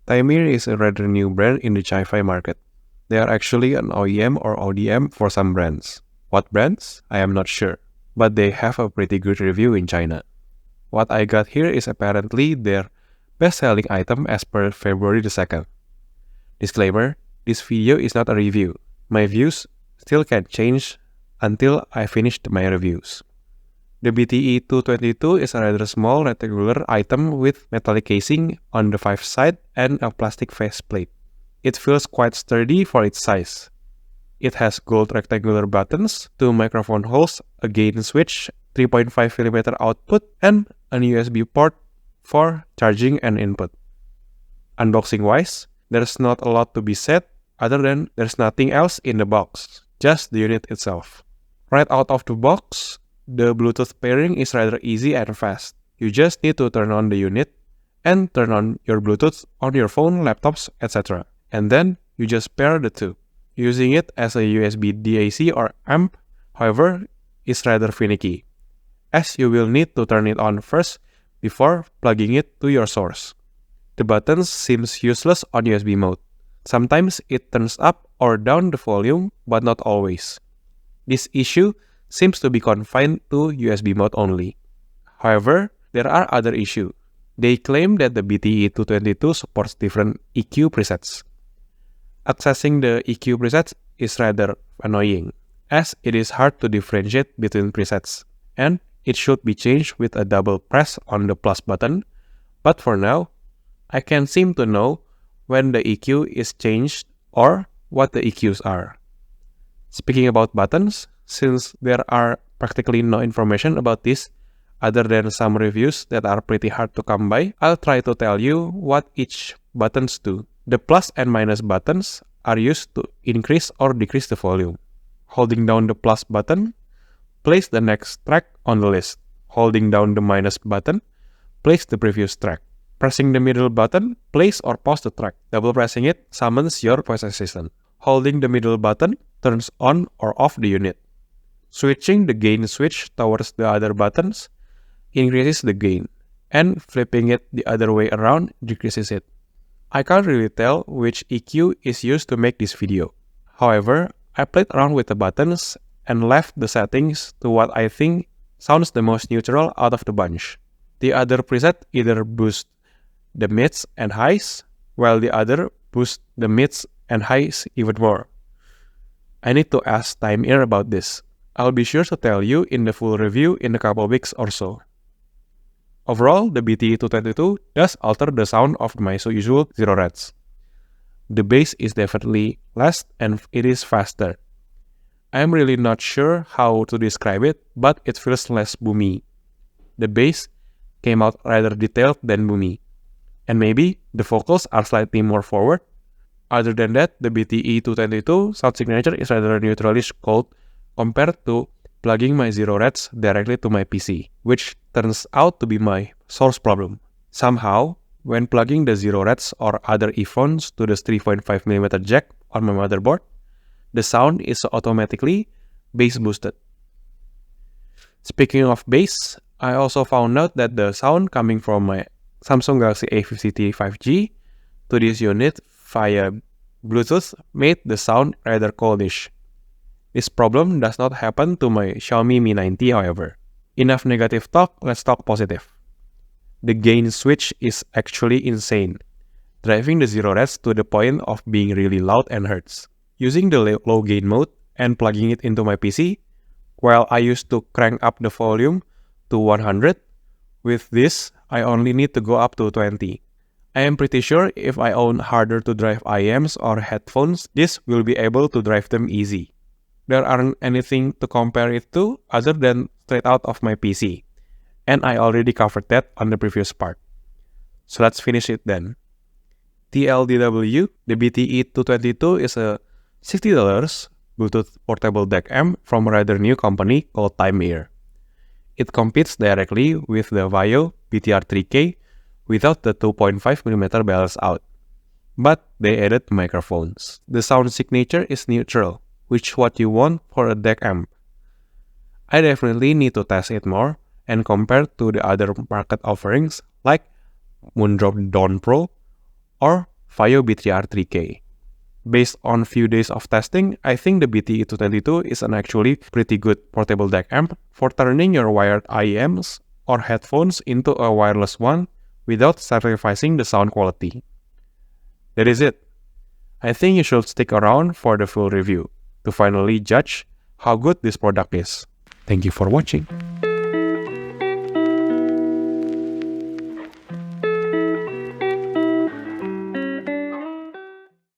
TimeEar is a rather new brand in the Chi-Fi market. They are actually an OEM or ODM for some brands. What brands? I am not sure, but they have a pretty good review in China. What I got here is apparently their best-selling item as per February the 2nd. Disclaimer, this video is not a review. My views still can change until I finish my reviews. The BTE-222 is a rather small rectangular item with metallic casing on the 5 side and a plastic faceplate. It feels quite sturdy for its size. It has gold rectangular buttons, 2 microphone holes, a gain switch, 3.5mm output, and an USB port for charging and input. Unboxing-wise, there's not a lot to be said other than there's nothing else in the box, just the unit itself. Right out of the box, the Bluetooth pairing is rather easy and fast. You just need to turn on the unit and turn on your Bluetooth on your phone, laptops, etc. And then you just pair the two. Using it as a USB DAC or amp, however, is rather finicky, as you will need to turn it on first before plugging it to your source. The buttons seems useless on USB mode. Sometimes it turns up or down the volume, but not always. This issue seems to be confined to USB mode only. However, there are other issues. They claim that the BTE-222 supports different EQ presets. Accessing the EQ presets is rather annoying, as it is hard to differentiate between presets, and it should be changed with a double press on the plus button, but for now, I can't seem to know when the EQ is changed or what the EQs are. Speaking about buttons, since there are practically no information about this other than some reviews that are pretty hard to come by, I'll try to tell you what each buttons do. The plus and minus buttons are used to increase or decrease the volume. Holding down the plus button, place the next track on the list. Holding down the minus button, place the previous track. Pressing the middle button, place or pause the track. Double pressing it summons your voice assistant. Holding the middle button turns on or off the unit. Switching the gain switch towards the other buttons increases the gain, and flipping it the other way around decreases it. I can't really tell which EQ is used to make this video. However, I played around with the buttons and left the settings to what I think sounds the most neutral out of the bunch. The other preset either boosts the mids and highs, while the other boosts the mids and highs even more. I need to ask TimeEar about this. I'll be sure to tell you in the full review in a couple weeks or so. Overall, the BTE-222 does alter the sound of my usual 0 Reds. The bass is definitely less and it is faster. I'm really not sure how to describe it, but it feels less boomy. The bass came out rather detailed than boomy. And maybe the vocals are slightly more forward. Other than that, the BTE-222 sound signature is rather neutralish cold compared to plugging my 0 Reds directly to my PC, which turns out to be my source problem. Somehow, when plugging the 0 Reds or other earphones to the 3.5mm jack on my motherboard, the sound is automatically bass boosted. Speaking of bass, I also found out that the sound coming from my Samsung Galaxy A53 5G to this unit via Bluetooth made the sound rather coldish. This problem does not happen to my Xiaomi Mi 90, however. Enough negative talk, let's talk positive. The gain switch is actually insane, driving the 0 Reds to the point of being really loud and hurts. Using the low gain mode and plugging it into my PC, while I used to crank up the volume to 100, with this, I only need to go up to 20. I am pretty sure if I own harder to drive IEMs or headphones, this will be able to drive them easy. There aren't anything to compare it to other than straight out of my PC, and I already covered that on the previous part. So let's finish it then. TLDW, the BTE-222 is a $60 Bluetooth portable DAC amp from a rather new company called TimeEar. It competes directly with the Vaio BTR3K without the 2.5mm balance out, but they added microphones. The sound signature is neutral, which is what you want for a DAC amp. I definitely need to test it more and compare to the other market offerings like Moondrop Dawn Pro or Vaio B3R3K. Based on few days of testing, I think the BTE-222 is an actually pretty good portable DAC amp for turning your wired IEMs or headphones into a wireless one without sacrificing the sound quality. That is it. I think you should stick around for the full review to finally judge how good this product is. Thank you for watching.